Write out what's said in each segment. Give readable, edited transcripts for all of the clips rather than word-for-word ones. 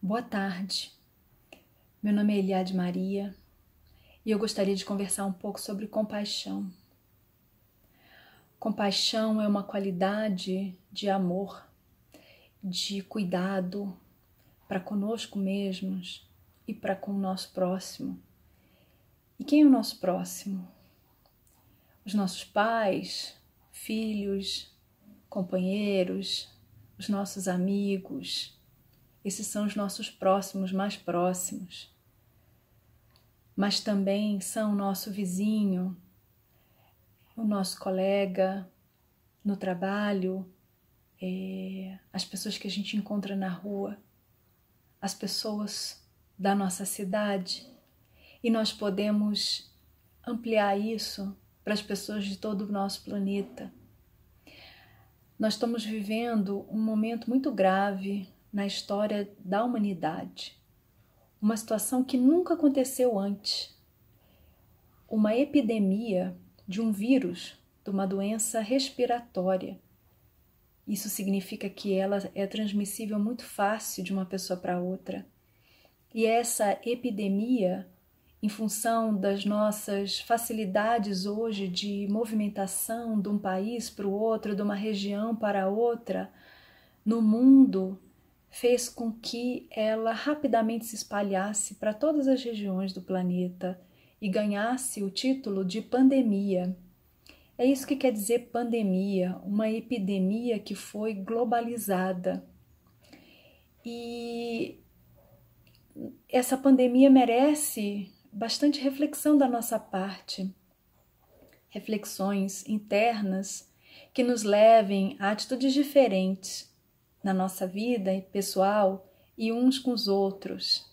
Boa tarde, meu nome é Eliade Maria e eu gostaria de conversar um pouco sobre compaixão. Compaixão é uma qualidade de amor, de cuidado para conosco mesmos e para com o nosso próximo. E quem é o nosso próximo? Os nossos pais, filhos, companheiros, os nossos amigos. Esses são os nossos próximos, mais próximos. Mas também são o nosso vizinho, o nosso colega no trabalho, as pessoas que a gente encontra na rua, as pessoas da nossa cidade. E nós podemos ampliar isso para as pessoas de todo o nosso planeta. Nós estamos vivendo um momento muito grave na história da humanidade. Uma situação que nunca aconteceu antes. Uma epidemia de um vírus, de uma doença respiratória. Isso significa que ela é transmissível muito fácil de uma pessoa para outra. E essa epidemia, em função das nossas facilidades hoje de movimentação de um país para o outro, de uma região para outra, no mundo, fez com que ela rapidamente se espalhasse para todas as regiões do planeta e ganhasse o título de pandemia. É isso que quer dizer pandemia, uma epidemia que foi globalizada. E essa pandemia merece bastante reflexão da nossa parte, reflexões internas que nos levem a atitudes diferentes na nossa vida pessoal e uns com os outros.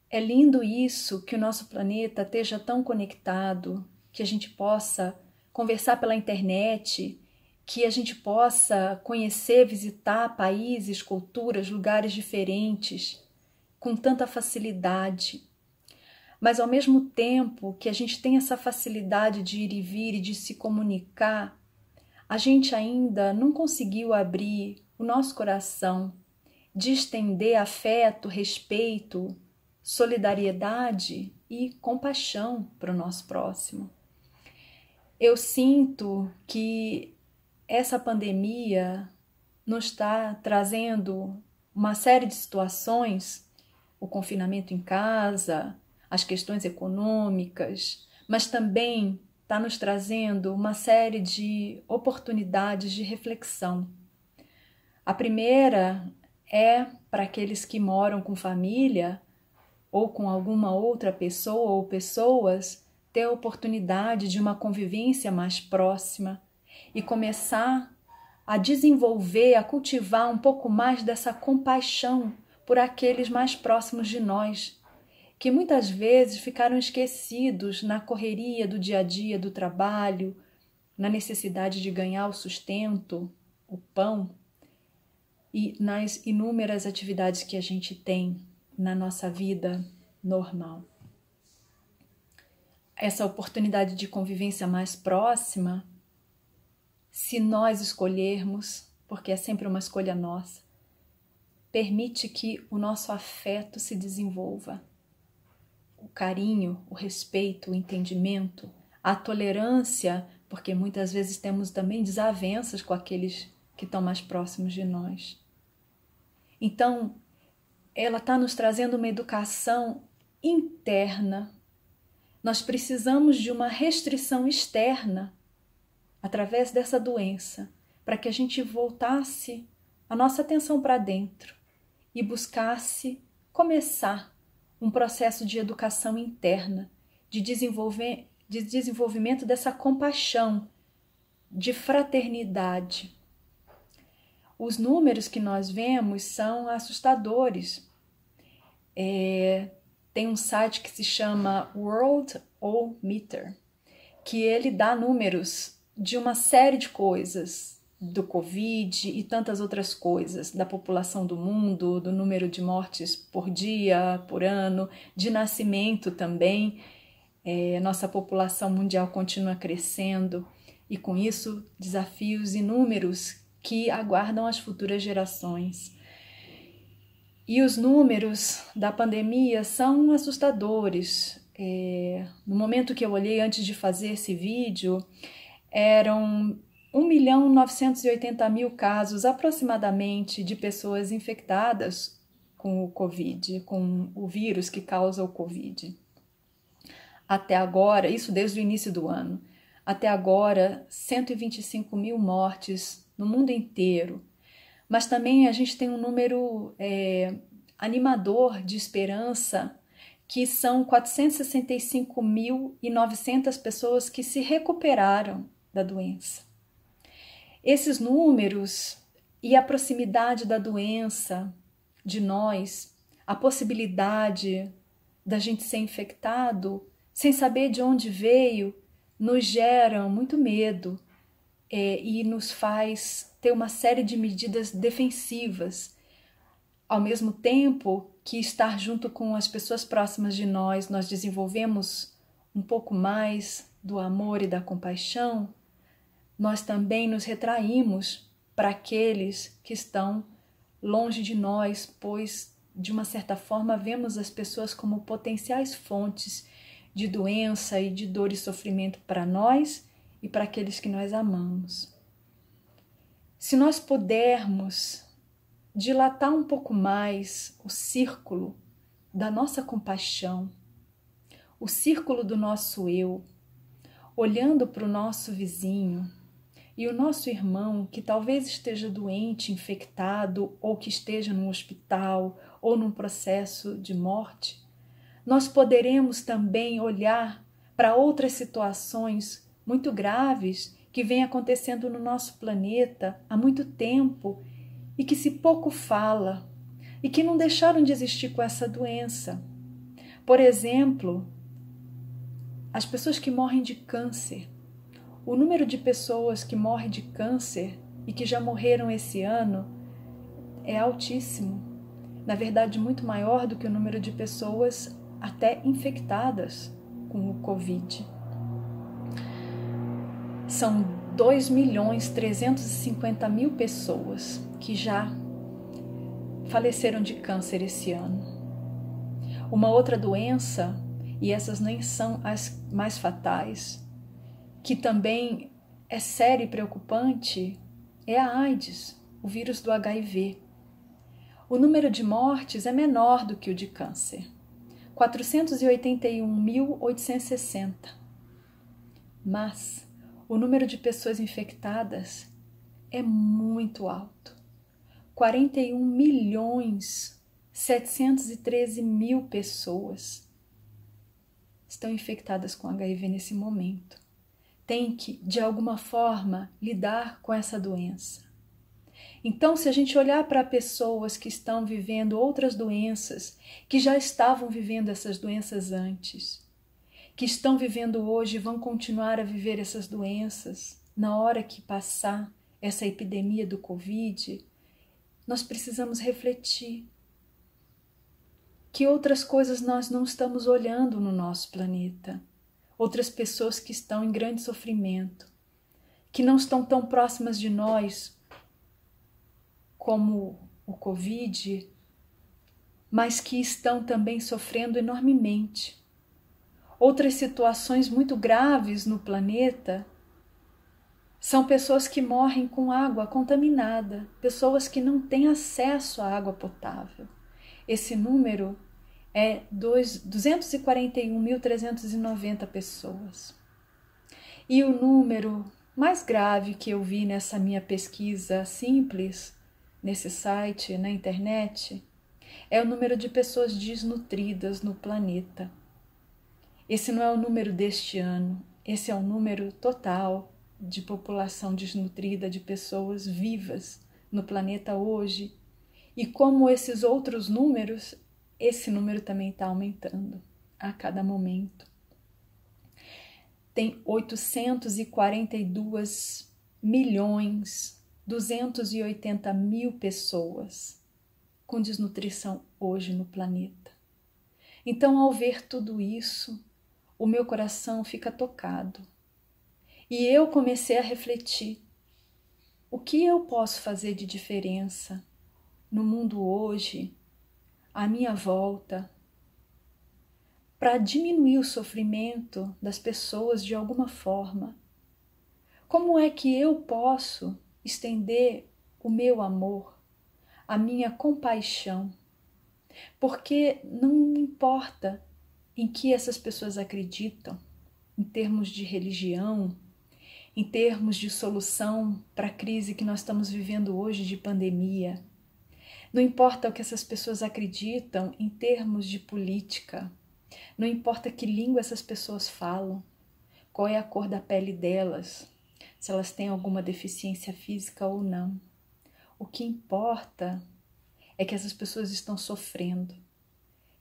É lindo isso, que o nosso planeta esteja tão conectado, que a gente possa conversar pela internet, que a gente possa conhecer, visitar países, culturas, lugares diferentes com tanta facilidade. Mas ao mesmo tempo que a gente tem essa facilidade de ir e vir e de se comunicar, a gente ainda não conseguiu abrir o nosso coração, de estender afeto, respeito, solidariedade e compaixão para o nosso próximo. Eu sinto que essa pandemia nos está trazendo uma série de situações, o confinamento em casa, as questões econômicas, mas também está nos trazendo uma série de oportunidades de reflexão. A primeira é para aqueles que moram com família ou com alguma outra pessoa ou pessoas, ter a oportunidade de uma convivência mais próxima e começar a desenvolver, a cultivar um pouco mais dessa compaixão por aqueles mais próximos de nós, que muitas vezes ficaram esquecidos na correria do dia a dia, do trabalho, na necessidade de ganhar o sustento, o pão, e nas inúmeras atividades que a gente tem na nossa vida normal. Essa oportunidade de convivência mais próxima, se nós escolhermos, porque é sempre uma escolha nossa, permite que o nosso afeto se desenvolva. O carinho, o respeito, o entendimento, a tolerância, porque muitas vezes temos também desavenças com aqueles que estão mais próximos de nós. Então, ela está nos trazendo uma educação interna. Nós precisamos de uma restrição externa através dessa doença, para que a gente voltasse a nossa atenção para dentro e buscasse começar um processo de educação interna, de desenvolvimento dessa compaixão, de fraternidade. Os números que nós vemos são assustadores. Tem um site que se chama Worldometer, que ele dá números de uma série de coisas, do Covid e tantas outras coisas, da população do mundo, do número de mortes por dia, por ano, de nascimento também. Nossa população mundial continua crescendo e com isso desafios inúmeros que aguardam as futuras gerações. E os números da pandemia são assustadores. No momento que eu olhei antes de fazer esse vídeo, eram 1.980.000 casos aproximadamente de pessoas infectadas com o Covid, com o vírus que causa o Covid. Até agora, isso desde o início do ano, até agora 125.000 mortes no mundo inteiro. Mas também a gente tem um número animador de esperança, que são 465.900 pessoas que se recuperaram da doença. Esses números e a proximidade da doença de nós, a possibilidade da gente ser infectado sem saber de onde veio, nos geram muito medo e nos faz ter uma série de medidas defensivas. Ao mesmo tempo que estar junto com as pessoas próximas de nós desenvolvemos um pouco mais do amor e da compaixão, nós também nos retraímos para aqueles que estão longe de nós, pois, de uma certa forma, vemos as pessoas como potenciais fontes de doença e de dor e sofrimento para nós e para aqueles que nós amamos. Se nós pudermos dilatar um pouco mais o círculo da nossa compaixão, o círculo do nosso eu, olhando para o nosso vizinho e o nosso irmão que talvez esteja doente, infectado, ou que esteja num hospital ou num processo de morte, nós poderemos também olhar para outras situações muito graves que vêm acontecendo no nosso planeta há muito tempo e que se pouco fala e que não deixaram de existir com essa doença. Por exemplo, as pessoas que morrem de câncer. O número de pessoas que morrem de câncer e que já morreram esse ano é altíssimo. Na verdade, muito maior do que o número de pessoas até infectadas com o Covid. São 2.350.000 pessoas que já faleceram de câncer esse ano. Uma outra doença, e essas nem são as mais fatais, que também é séria e preocupante, é a AIDS, o vírus do HIV. O número de mortes é menor do que o de câncer, 481.860. Mas o número de pessoas infectadas é muito alto, 41.713.000 pessoas estão infectadas com HIV nesse momento. Tem que, de alguma forma, lidar com essa doença. Então, se a gente olhar para pessoas que estão vivendo outras doenças, que já estavam vivendo essas doenças antes, que estão vivendo hoje e vão continuar a viver essas doenças, na hora que passar essa epidemia do Covid, nós precisamos refletir que outras coisas nós não estamos olhando no nosso planeta. Outras pessoas que estão em grande sofrimento, que não estão tão próximas de nós como o Covid, mas que estão também sofrendo enormemente. Outras situações muito graves no planeta são pessoas que morrem com água contaminada, pessoas que não têm acesso à água potável. Esse número é 241.390 pessoas. E o número mais grave que eu vi nessa minha pesquisa simples, nesse site, na internet, é o número de pessoas desnutridas no planeta. Esse não é o número deste ano, esse é o número total de população desnutrida, de pessoas vivas no planeta hoje. E como esses outros números, esse número também está aumentando a cada momento. Tem 842.280.000 pessoas com desnutrição hoje no planeta. Então, ao ver tudo isso, o meu coração fica tocado. E eu comecei a refletir: o que eu posso fazer de diferença no mundo hoje à minha volta, para diminuir o sofrimento das pessoas de alguma forma? Como é que eu posso estender o meu amor, a minha compaixão? Porque não importa em que essas pessoas acreditam, em termos de religião, em termos de solução para a crise que nós estamos vivendo hoje de pandemia. Não importa o que essas pessoas acreditam em termos de política. Não importa que língua essas pessoas falam, qual é a cor da pele delas, se elas têm alguma deficiência física ou não. O que importa é que essas pessoas estão sofrendo,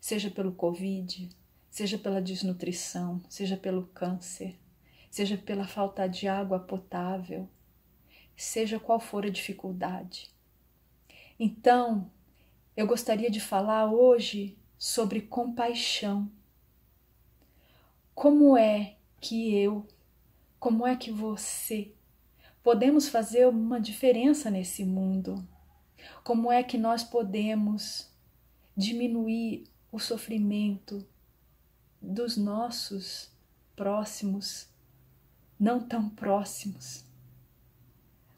seja pelo Covid, seja pela desnutrição, seja pelo câncer, seja pela falta de água potável, seja qual for a dificuldade. Então, eu gostaria de falar hoje sobre compaixão. Como é que você podemos fazer uma diferença nesse mundo? Como é que nós podemos diminuir o sofrimento dos nossos próximos, não tão próximos?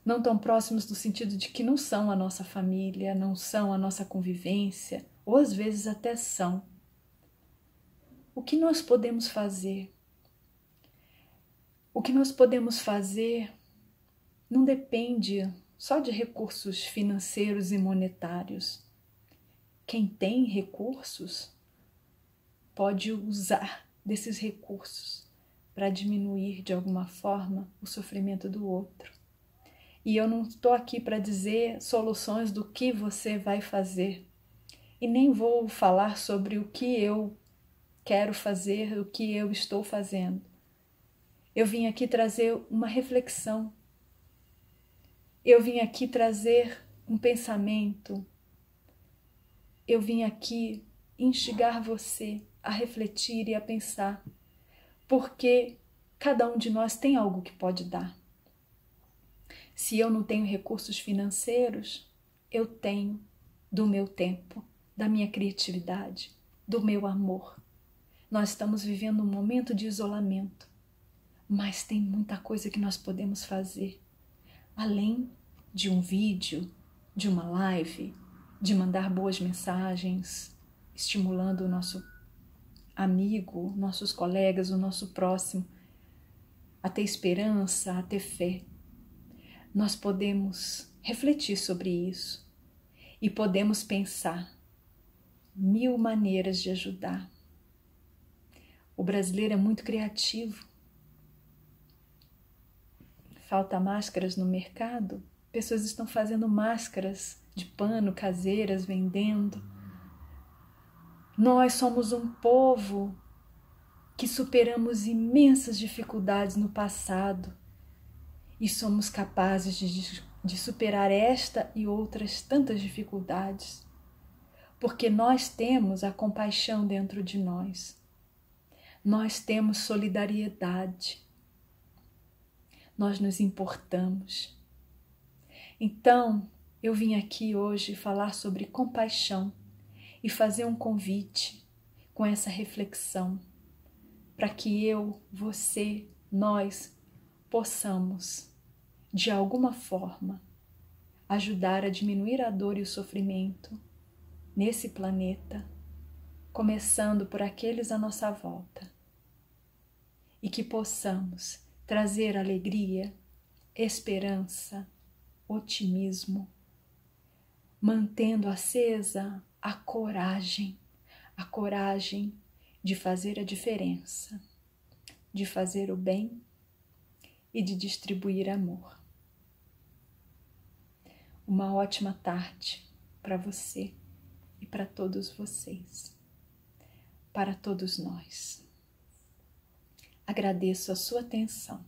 Não tão próximos no sentido de que não são a nossa família, não são a nossa convivência, ou às vezes até são. O que nós podemos fazer? O que nós podemos fazer não depende só de recursos financeiros e monetários. Quem tem recursos pode usar desses recursos para diminuir de alguma forma o sofrimento do outro. E eu não estou aqui para dizer soluções do que você vai fazer. E nem vou falar sobre o que eu quero fazer, o que eu estou fazendo. Eu vim aqui trazer uma reflexão. Eu vim aqui trazer um pensamento. Eu vim aqui instigar você a refletir e a pensar. Porque cada um de nós tem algo que pode dar. Se eu não tenho recursos financeiros, eu tenho do meu tempo, da minha criatividade, do meu amor. Nós estamos vivendo um momento de isolamento, mas tem muita coisa que nós podemos fazer. Além de um vídeo, de uma live, de mandar boas mensagens, estimulando o nosso amigo, nossos colegas, o nosso próximo, a ter esperança, a ter fé. Nós podemos refletir sobre isso e podemos pensar 1000 maneiras de ajudar. O brasileiro é muito criativo. Falta máscaras no mercado? Pessoas estão fazendo máscaras de pano caseiras, vendendo. Nós somos um povo que superamos imensas dificuldades no passado e somos capazes de superar esta e outras tantas dificuldades, porque nós temos a compaixão dentro de nós. Nós temos solidariedade. Nós nos importamos. Então, eu vim aqui hoje falar sobre compaixão e fazer um convite com essa reflexão para que eu, você, nós possamos, de alguma forma, ajudar a diminuir a dor e o sofrimento nesse planeta, começando por aqueles à nossa volta, e que possamos trazer alegria, esperança, otimismo, mantendo acesa a coragem de fazer a diferença, de fazer o bem e de distribuir amor. Uma ótima tarde para você e para todos vocês, para todos nós. Agradeço a sua atenção.